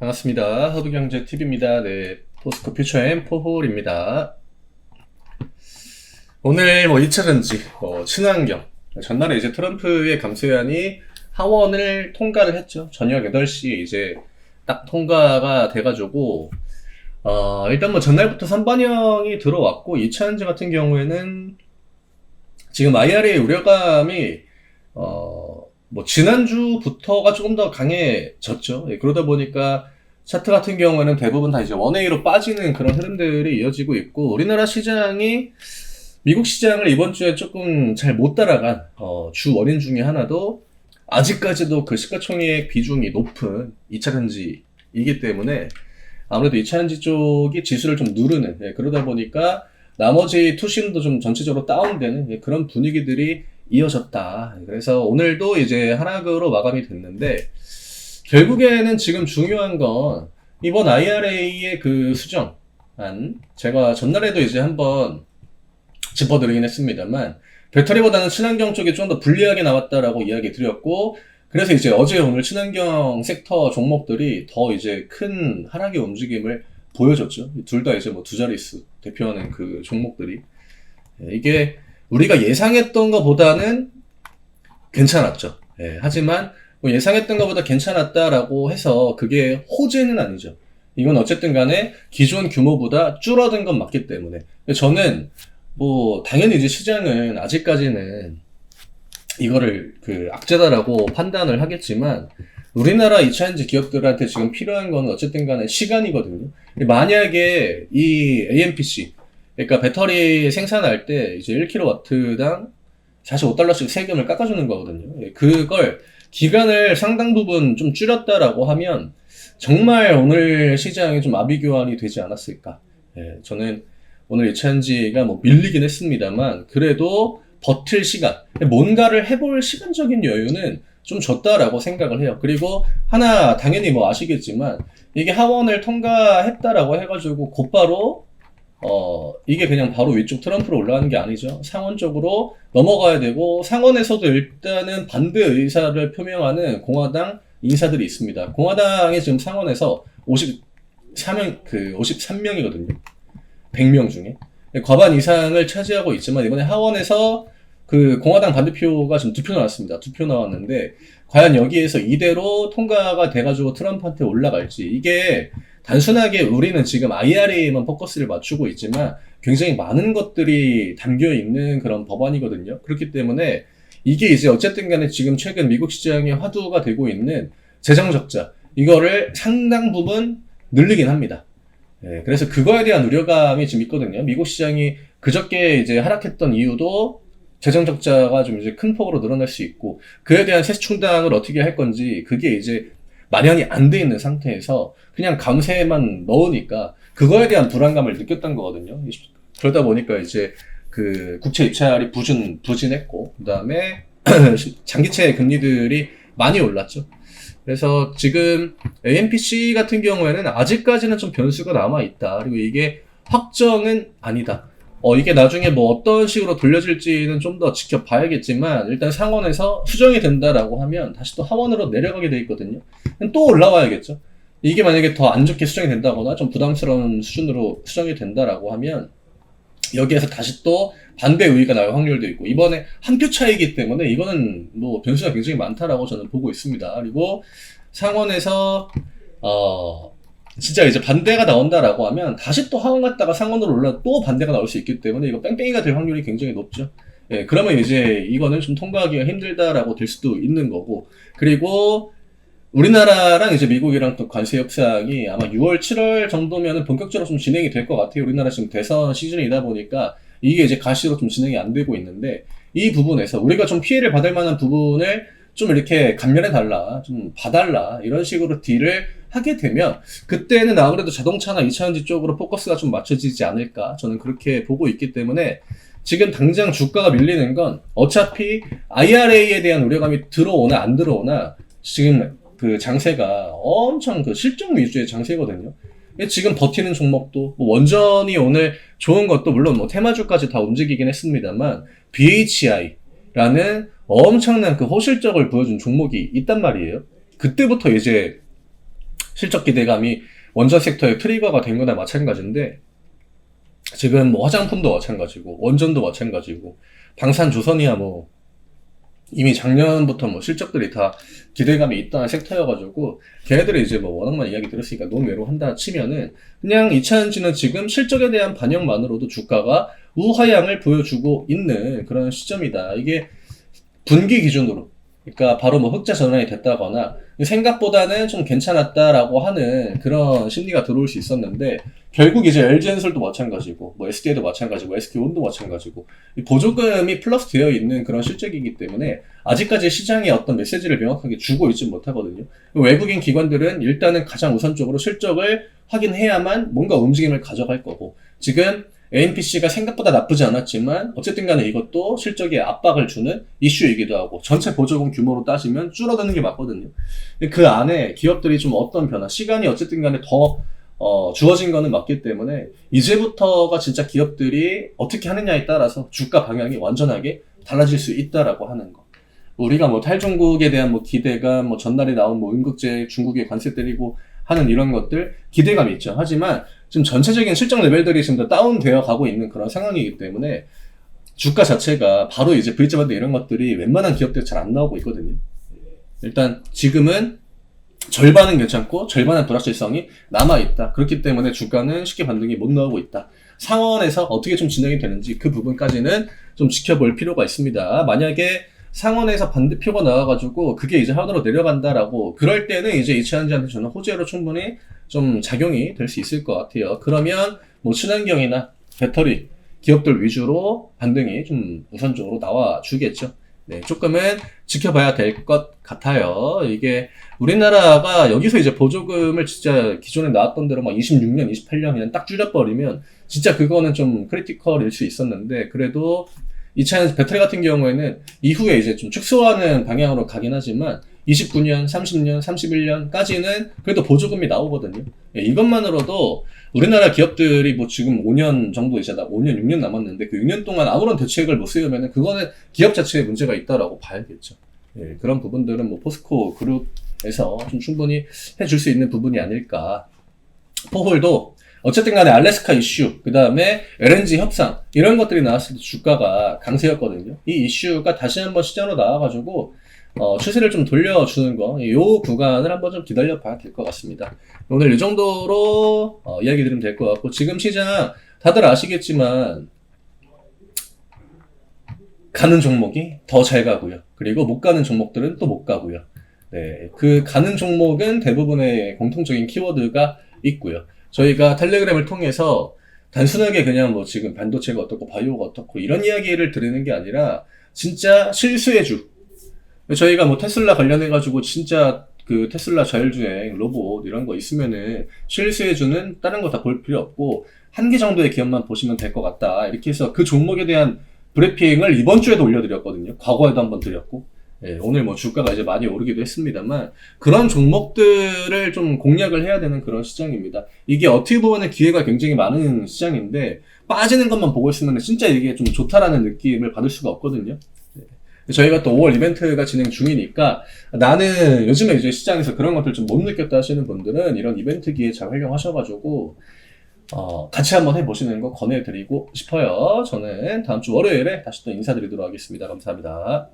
반갑습니다. 허브경제TV입니다. 네, 포스코 퓨처엠 포홀입니다. 오늘 2차 전지, 친환경. 전날에 이제 트럼프의 감세안이 하원을 통과를 했죠. 저녁 8시에 이제 딱 통과가 돼가지고, 일단 전날부터 선반영이 들어왔고, 2차 전지 같은 경우에는 지금 IRA 우려감이, 지난주부터가 조금 더 강해졌죠. 예, 그러다 보니까 차트 같은 경우에는 대부분 다 이제 원웨이로 빠지는 그런 흐름들이 이어지고 있고, 우리나라 시장이 미국 시장을 이번 주에 조금 잘 못 따라간, 주 원인 중에 하나도 아직까지도 그 시가총액 비중이 높은 2차 전지이기 때문에 아무래도 2차 전지 쪽이 지수를 좀 누르는, 예, 그러다 보니까 나머지 투심도 좀 전체적으로 다운되는, 예, 그런 분위기들이 이어졌다. 그래서 오늘도 이제 하락으로 마감이 됐는데, 결국에는 지금 중요한 건 이번 IRA의 그 수정안, 제가 전날에도 이제 한번 짚어드리긴 했습니다만, 배터리보다는 친환경 쪽이 좀 더 불리하게 나왔다라고 이야기 드렸고, 그래서 이제 어제 오늘 친환경 섹터 종목들이 더 이제 큰 하락의 움직임을 보여줬죠. 둘 다 이제 두 자릿수 대표하는 그 종목들이. 이게 우리가 예상했던 것보다는 괜찮았죠. 예, 하지만 예상했던 것보다 괜찮았다라고 해서 그게 호재는 아니죠. 이건 어쨌든 간에 기존 규모보다 줄어든 건 맞기 때문에. 저는 당연히 이제 시장은 아직까지는 이거를 악재다라고 판단을 하겠지만, 우리나라 2차 전지 기업들한테 지금 필요한 건 어쨌든 간에 시간이거든요. 만약에 이 AMPC, 그러니까 배터리 생산할 때 이제 1kW당 45달러씩 세금을 깎아주는 거거든요. 그걸 기간을 상당 부분 좀 줄였다라고 하면 정말 오늘 시장이 좀 아비규환이 되지 않았을까. 예, 저는 오늘 2차 전지가 밀리긴 했습니다만 그래도 버틸 시간, 뭔가를 해볼 시간적인 여유는 좀 줬다라고 생각을 해요. 그리고 하나 당연히 아시겠지만 이게 하원을 통과했다라고 해가지고 곧바로 이게 그냥 바로 위쪽 트럼프로 올라가는 게 아니죠. 상원 쪽으로 넘어가야 되고, 상원에서도 일단은 반대 의사를 표명하는 공화당 인사들이 있습니다. 공화당이 지금 상원에서 53명이거든요. 100명 중에. 과반 이상을 차지하고 있지만, 이번에 하원에서 그 공화당 반대표가 지금 2표 나왔습니다. 2표 나왔는데, 과연 여기에서 이대로 통과가 돼가지고 트럼프한테 올라갈지, 이게 단순하게 우리는 지금 IRA에만 포커스를 맞추고 있지만 굉장히 많은 것들이 담겨있는 그런 법안이거든요. 그렇기 때문에 이게 이제 어쨌든 간에 지금 최근 미국 시장에 화두가 되고 있는 재정적자, 이거를 상당 부분 늘리긴 합니다. 예, 그래서 그거에 대한 우려감이 지금 있거든요. 미국 시장이 그저께 이제 하락했던 이유도 재정적자가 좀 이제 큰 폭으로 늘어날 수 있고, 그에 대한 세수 충당을 어떻게 할 건지, 그게 이제 마련이 안 돼 있는 상태에서 그냥 감세만 넣으니까 그거에 대한 불안감을 느꼈던 거거든요. 그러다 보니까 이제 그 국채 입찰이 부진했고, 그 다음에 장기채 금리들이 많이 올랐죠. 그래서 지금 AMPC 같은 경우에는 아직까지는 좀 변수가 남아있다. 그리고 이게 확정은 아니다. 이게 나중에 어떤 식으로 돌려질지는 좀 더 지켜봐야겠지만, 일단 상원에서 수정이 된다라고 하면 다시 또 하원으로 내려가게 돼 있거든요. 또 올라와야겠죠. 이게 만약에 더 안 좋게 수정이 된다거나 좀 부담스러운 수준으로 수정이 된다라고 하면 여기에서 다시 또 반대 의의가 나올 확률도 있고, 이번에 한 표 차이기 때문에 이거는 변수가 굉장히 많다라고 저는 보고 있습니다. 그리고 상원에서 진짜 이제 반대가 나온다라고 하면 다시 또 하원 갔다가 상원으로 올라 또 반대가 나올 수 있기 때문에 이거 뺑뺑이가 될 확률이 굉장히 높죠. 예, 그러면 이제 이거는 좀 통과하기가 힘들다라고 될 수도 있는 거고, 그리고 우리나라랑 이제 미국이랑 또 관세 협상이 아마 6월, 7월 정도면은 본격적으로 좀 진행이 될 것 같아요. 우리나라 지금 대선 시즌이다 보니까 이게 이제 가시로 좀 진행이 안 되고 있는데, 이 부분에서 우리가 좀 피해를 받을 만한 부분을 좀 이렇게 감면해달라, 좀 봐달라, 이런 식으로 딜을 하게 되면 그때는 아무래도 자동차나 2차 전지 쪽으로 포커스가 좀 맞춰지지 않을까, 저는 그렇게 보고 있기 때문에 지금 당장 주가가 밀리는 건 어차피 IRA에 대한 우려감이 들어오나 안 들어오나 지금 그 장세가 엄청 그 실적 위주의 장세거든요. 지금 버티는 종목도 원전이 오늘 좋은 것도 물론 테마주까지 다 움직이긴 했습니다만 BHI라는 엄청난 그 호실적을 보여준 종목이 있단 말이에요. 그때부터 이제 실적 기대감이 원전 섹터의 트리거가 된 거나 마찬가지인데, 지금 뭐 화장품도 마찬가지고, 원전도 마찬가지고, 방산조선이야 뭐, 이미 작년부터 뭐 실적들이 다 기대감이 있던 섹터여가지고, 걔네들이 이제 뭐 워낙만 이야기 들었으니까 논외로 한다 치면은, 그냥 이차전지는 지금 실적에 대한 반영만으로도 주가가 우하향을 보여주고 있는 그런 시점이다. 이게 분기 기준으로. 그러니까 바로 뭐 흑자 전환이 됐다거나 생각보다는 좀 괜찮았다라고 하는 그런 심리가 들어올 수 있었는데, 결국 이제 LG엔솔도 마찬가지고 뭐 SDI도 마찬가지고 SK온도 마찬가지고 이 보조금이 플러스 되어 있는 그런 실적이기 때문에 아직까지 시장에 어떤 메시지를 명확하게 주고 있지 못하거든요. 외국인 기관들은 일단은 가장 우선적으로 실적을 확인해야만 뭔가 움직임을 가져갈 거고, 지금 AMPC가 생각보다 나쁘지 않았지만 어쨌든 간에 이것도 실적에 압박을 주는 이슈이기도 하고, 전체 보조금 규모로 따지면 줄어드는 게 맞거든요. 그 안에 기업들이 좀 어떤 변화, 시간이 어쨌든 간에 더 주어진 거는 맞기 때문에 이제부터가 진짜 기업들이 어떻게 하느냐에 따라서 주가 방향이 완전하게 달라질 수 있다라고 하는 거. 우리가 뭐 탈중국에 대한 뭐 기대감, 뭐 전날에 나온 뭐 응급제 중국에 관세 때리고 하는 이런 것들 기대감이 있죠. 하지만 지금 전체적인 실적 레벨들이 지금 다 다운되어 가고 있는 그런 상황이기 때문에 주가 자체가 바로 이제 V자 반등 이런 것들이 웬만한 기업들 잘 안 나오고 있거든요. 일단 지금은 절반은 괜찮고 절반은 불확실성이 남아있다. 그렇기 때문에 주가는 쉽게 반등이 못 나오고 있다. 상원에서 어떻게 좀 진행이 되는지 그 부분까지는 좀 지켜볼 필요가 있습니다. 만약에 상원에서 반대표가 나와가지고 그게 이제 하단으로 내려간다라고, 그럴 때는 이제 이차전지한테 저는 호재로 충분히 좀 작용이 될 수 있을 것 같아요. 그러면 뭐 친환경이나 배터리 기업들 위주로 반등이 좀 우선적으로 나와주겠죠. 네, 조금은 지켜봐야 될 것 같아요. 이게 우리나라가 여기서 이제 보조금을 진짜 기존에 나왔던 대로 막 26년, 28년 그냥 딱 줄여버리면 진짜 그거는 좀 크리티컬일 수 있었는데, 그래도 이 차는 배터리 같은 경우에는 이후에 이제 좀 축소하는 방향으로 가긴 하지만 29년, 30년, 31년까지는 그래도 보조금이 나오거든요. 예, 이것만으로도 우리나라 기업들이 뭐 지금 5년 정도 이제 5년, 6년 남았는데 그 6년 동안 아무런 대책을 못 세우면은 그거는 기업 자체에 문제가 있다라고 봐야겠죠. 예, 그런 부분들은 뭐 포스코 그룹에서 좀 충분히 해줄 수 있는 부분이 아닐까. 포홀도 어쨌든 간에 알래스카 이슈, 그 다음에 LNG 협상, 이런 것들이 나왔을 때 주가가 강세였거든요. 이 이슈가 다시 한번 시장으로 나와가지고, 추세를 좀 돌려주는 거, 이 구간을 한번 좀 기다려 봐야 될 것 같습니다. 오늘 이 정도로, 이야기 드리면 될 것 같고, 지금 시장, 다들 아시겠지만, 가는 종목이 더 잘 가고요. 그리고 못 가는 종목들은 또 못 가고요. 네, 그 가는 종목은 대부분의 공통적인 키워드가 있고요. 저희가 텔레그램을 통해서 단순하게 그냥 뭐 지금 반도체가 어떻고 바이오가 어떻고 이런 이야기를 드리는 게 아니라 진짜 실수의 주. 저희가 뭐 테슬라 관련해가지고 진짜 그 테슬라 자율주행 로봇 이런 거 있으면은 실수의 주는 다른 거 다 볼 필요 없고 한 개 정도의 기업만 보시면 될 것 같다. 이렇게 해서 그 종목에 대한 브리핑을 이번 주에도 올려드렸거든요. 과거에도 한번 드렸고. 예, 오늘 뭐 주가가 이제 많이 오르기도 했습니다만 그런 종목들을 좀 공략을 해야 되는 그런 시장입니다. 이게 어떻게 보면 기회가 굉장히 많은 시장인데 빠지는 것만 보고 있으면 진짜 이게 좀 좋다라는 느낌을 받을 수가 없거든요. 예. 저희가 또 5월 이벤트가 진행 중이니까 나는 요즘에 이제 시장에서 그런 것들 좀 못 느꼈다 하시는 분들은 이런 이벤트 기회 잘 활용하셔가지고 같이 한번 해보시는 거 권해드리고 싶어요. 저는 다음 주 월요일에 다시 또 인사드리도록 하겠습니다. 감사합니다.